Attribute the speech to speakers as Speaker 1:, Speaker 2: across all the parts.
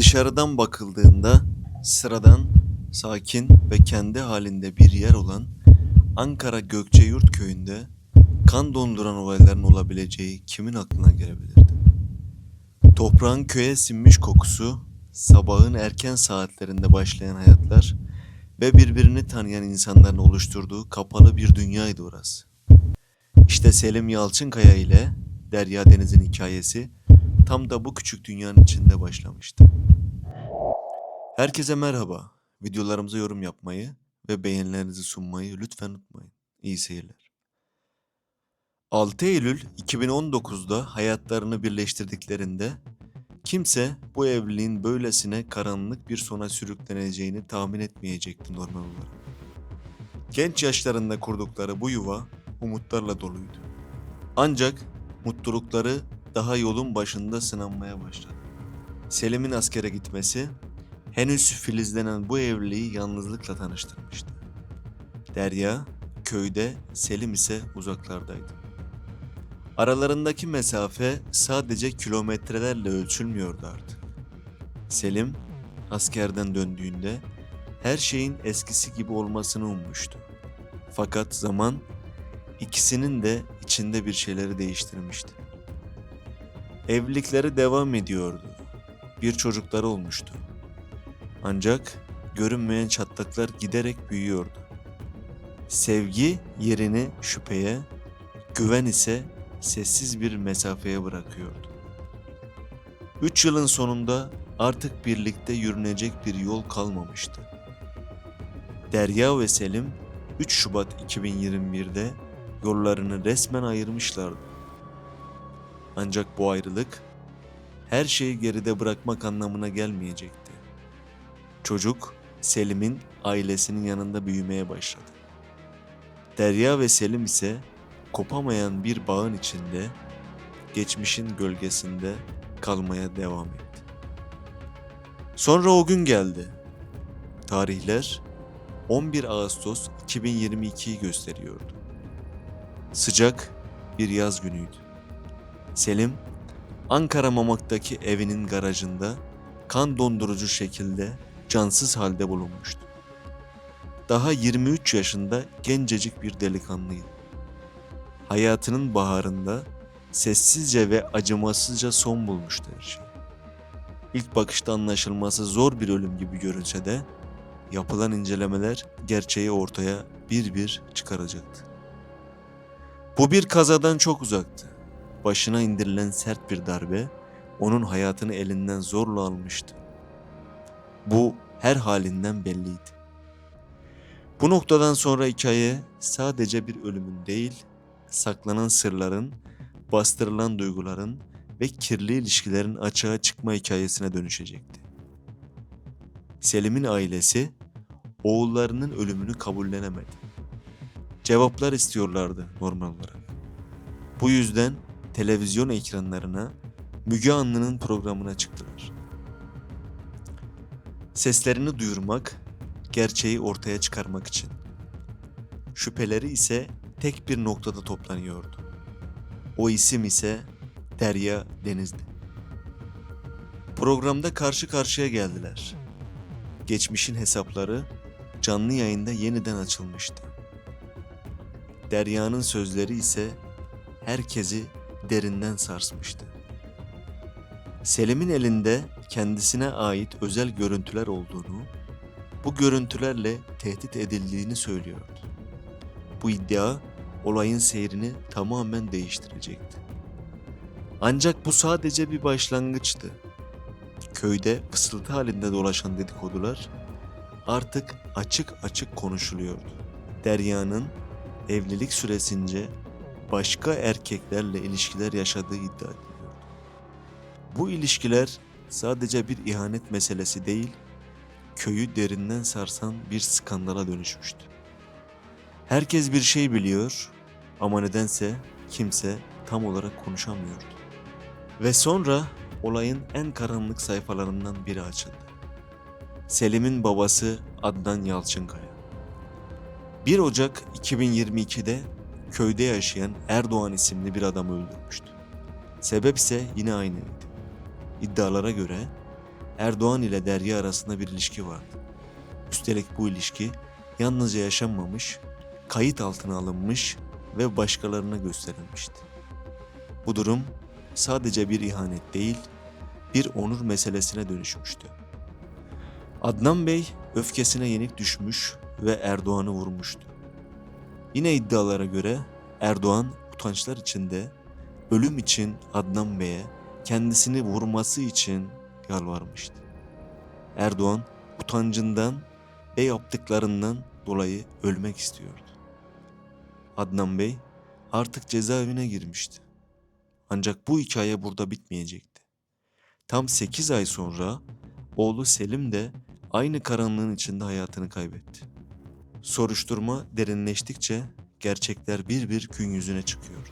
Speaker 1: Dışarıdan bakıldığında sıradan, sakin ve kendi halinde bir yer olan Ankara Gökçeyurt köyünde kan donduran olayların olabileceği kimin aklına gelebilirdi? Toprağın köye sinmiş kokusu, sabahın erken saatlerinde başlayan hayatlar ve birbirini tanıyan insanların oluşturduğu kapalı bir dünyaydı orası. İşte Selim Yalçınkaya ile Derya Deniz'in hikayesi tam da bu küçük dünyanın içinde başlamıştı. Herkese merhaba. Videolarımıza yorum yapmayı ve beğenilerinizi sunmayı lütfen unutmayın. İyi seyirler. 6 Eylül 2019'da hayatlarını birleştirdiklerinde kimse bu evliliğin böylesine karanlık bir sona sürükleneceğini tahmin etmeyecekti normal olarak. Genç yaşlarında kurdukları bu yuva umutlarla doluydu. Ancak mutlulukları daha yolun başında sınanmaya başladı. Selim'in askere gitmesi henüz filizlenen bu evliliği yalnızlıkla tanıştırmıştı. Derya köyde, Selim ise uzaklardaydı. Aralarındaki mesafe sadece kilometrelerle ölçülmüyordu artık. Selim askerden döndüğünde her şeyin eskisi gibi olmasını ummuştu. Fakat zaman ikisinin de içinde bir şeyleri değiştirmişti. Evlilikleri devam ediyordu. Bir çocukları olmuştu. Ancak görünmeyen çatlaklar giderek büyüyordu. Sevgi yerini şüpheye, güven ise sessiz bir mesafeye bırakıyordu. 3 yılın sonunda artık birlikte yürünecek bir yol kalmamıştı. Derya ve Selim 3 Şubat 2021'de yollarını resmen ayırmışlardı. Ancak bu ayrılık her şeyi geride bırakmak anlamına gelmeyecekti. Çocuk Selim'in ailesinin yanında büyümeye başladı. Derya ve Selim ise kopamayan bir bağın içinde, geçmişin gölgesinde kalmaya devam etti. Sonra o gün geldi. Tarihler 11 Ağustos 2022'yi gösteriyordu. Sıcak bir yaz günüydü. Selim, Ankara Mamak'taki evinin garajında kan dondurucu şekilde cansız halde bulunmuştu. Daha 23 yaşında gencecik bir delikanlıydı. Hayatının baharında sessizce ve acımasızca son bulmuştu her şey. İlk bakışta anlaşılması zor bir ölüm gibi görünse de yapılan incelemeler gerçeği ortaya bir bir çıkaracaktı. Bu bir kazadan çok uzaktı. Başına indirilen sert bir darbe onun hayatını elinden zorla almıştı. Bu her halinden belliydi. Bu noktadan sonra hikaye sadece bir ölümün değil, saklanan sırların, bastırılan duyguların ve kirli ilişkilerin açığa çıkma hikayesine dönüşecekti. Selim'in ailesi oğullarının ölümünü kabullenemedi. Cevaplar istiyorlardı normal olarak. Bu yüzden televizyon ekranlarına Müge Anlı'nın programına çıktılar. Seslerini duyurmak, gerçeği ortaya çıkarmak için. Şüpheleri ise tek bir noktada toplanıyordu. O isim ise Derya Deniz'di. Programda karşı karşıya geldiler. Geçmişin hesapları canlı yayında yeniden açılmıştı. Derya'nın sözleri ise herkesi derinden sarsmıştı. Selim'in elinde kendisine ait özel görüntüler olduğunu, bu görüntülerle tehdit edildiğini söylüyordu. Bu iddia olayın seyrini tamamen değiştirecekti. Ancak bu sadece bir başlangıçtı. Köyde fısıltı halinde dolaşan dedikodular artık açık açık konuşuluyordu. Derya'nın evlilik süresince başka erkeklerle ilişkiler yaşadığı iddia ediliyordu. Bu ilişkiler sadece bir ihanet meselesi değil, köyü derinden sarsan bir skandala dönüşmüştü. Herkes bir şey biliyor ama nedense kimse tam olarak konuşamıyordu. Ve sonra olayın en karanlık sayfalarından biri açıldı. Selim'in babası Adnan Yalçınkaya. 1 Ocak 2022'de köyde yaşayan Erdoğan isimli bir adamı öldürmüştü. Sebep ise yine aynıydı. İddialara göre Erdoğan ile Derya arasında bir ilişki vardı. Üstelik bu ilişki yalnızca yaşanmamış, kayıt altına alınmış ve başkalarına gösterilmişti. Bu durum sadece bir ihanet değil, bir onur meselesine dönüşmüştü. Adnan Bey öfkesine yenik düşmüş ve Erdoğan'ı vurmuştu. Yine iddialara göre Erdoğan utançlar içinde ölüm için Adnan Bey'e kendisini vurması için yalvarmıştı. Erdoğan utancından ve yaptıklarından dolayı ölmek istiyordu. Adnan Bey artık cezaevine girmişti. Ancak bu hikaye burada bitmeyecekti. Tam 8 ay sonra oğlu Selim de aynı karanlığın içinde hayatını kaybetti. Soruşturma derinleştikçe gerçekler bir bir gün yüzüne çıkıyordu.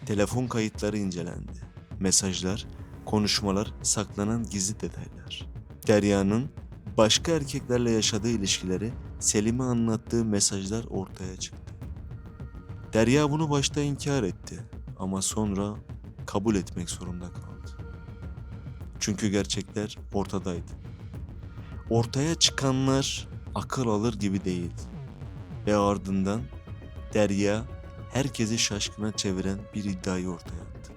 Speaker 1: Telefon kayıtları incelendi. Mesajlar, konuşmalar, saklanan gizli detaylar. Derya'nın başka erkeklerle yaşadığı ilişkileri Selim'e anlattığı mesajlar ortaya çıktı. Derya bunu başta inkar etti ama sonra kabul etmek zorunda kaldı. Çünkü gerçekler ortadaydı. Ortaya çıkanlar akıl alır gibi değildi. Ve ardından Derya herkesi şaşkına çeviren bir iddiayı ortaya attı.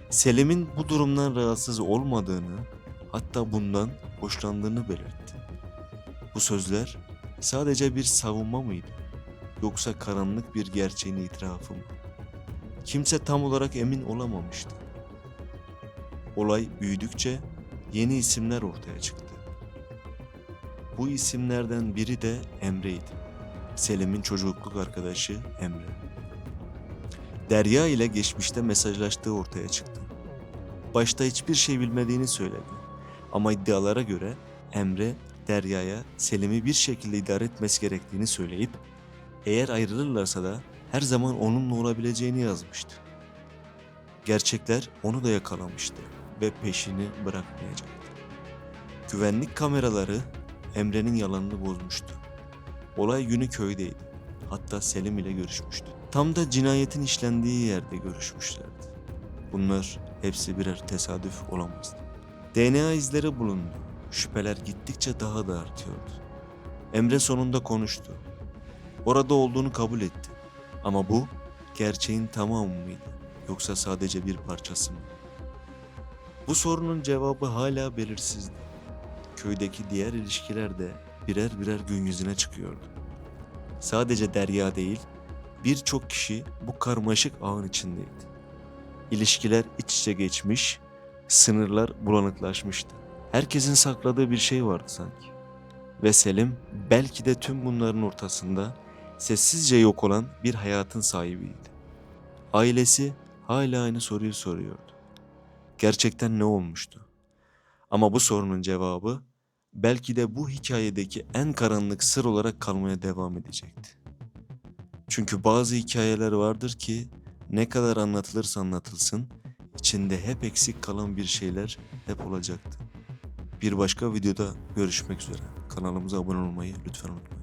Speaker 1: Selim'in bu durumdan rahatsız olmadığını, hatta bundan hoşlandığını belirtti. Bu sözler sadece bir savunma mıydı? Yoksa karanlık bir gerçeğin itirafı mı? Kimse tam olarak emin olamamıştı. Olay büyüdükçe yeni isimler ortaya çıktı. Bu isimlerden biri de Emre'ydi. Selim'in çocukluk arkadaşı Emre. Derya ile geçmişte mesajlaştığı ortaya çıktı. Başta hiçbir şey bilmediğini söyledi. Ama iddialara göre Emre, Derya'ya Selim'i bir şekilde idare etmesi gerektiğini söyleyip eğer ayrılırlarsa da her zaman onunla olabileceğini yazmıştı. Gerçekler onu da yakalamıştı ve peşini bırakmayacaktı. Güvenlik kameraları Emre'nin yalanını bozmuştu. Olay günü köydeydi. Hatta Selim ile görüşmüştü. Tam da cinayetin işlendiği yerde görüşmüşlerdi. Bunlar hepsi birer tesadüf olamazdı. DNA izleri bulundu. Şüpheler gittikçe daha da artıyordu. Emre sonunda konuştu. Orada olduğunu kabul etti. Ama bu gerçeğin tamamı mıydı? Yoksa sadece bir parçası mı? Bu sorunun cevabı hala belirsizdi. Köydeki diğer ilişkiler de birer birer gün yüzüne çıkıyordu. Sadece Derya değil, birçok kişi bu karmaşık ağın içindeydi. İlişkiler iç içe geçmiş, sınırlar bulanıklaşmıştı. Herkesin sakladığı bir şey vardı sanki. Ve Selim belki de tüm bunların ortasında sessizce yok olan bir hayatın sahibiydi. Ailesi hala aynı soruyu soruyordu. Gerçekten ne olmuştu? Ama bu sorunun cevabı belki de bu hikayedeki en karanlık sır olarak kalmaya devam edecekti. Çünkü bazı hikayeler vardır ki ne kadar anlatılırsa anlatılsın, içinde hep eksik kalan bir şeyler hep olacaktı. Bir başka videoda görüşmek üzere. Kanalımıza abone olmayı lütfen unutmayın.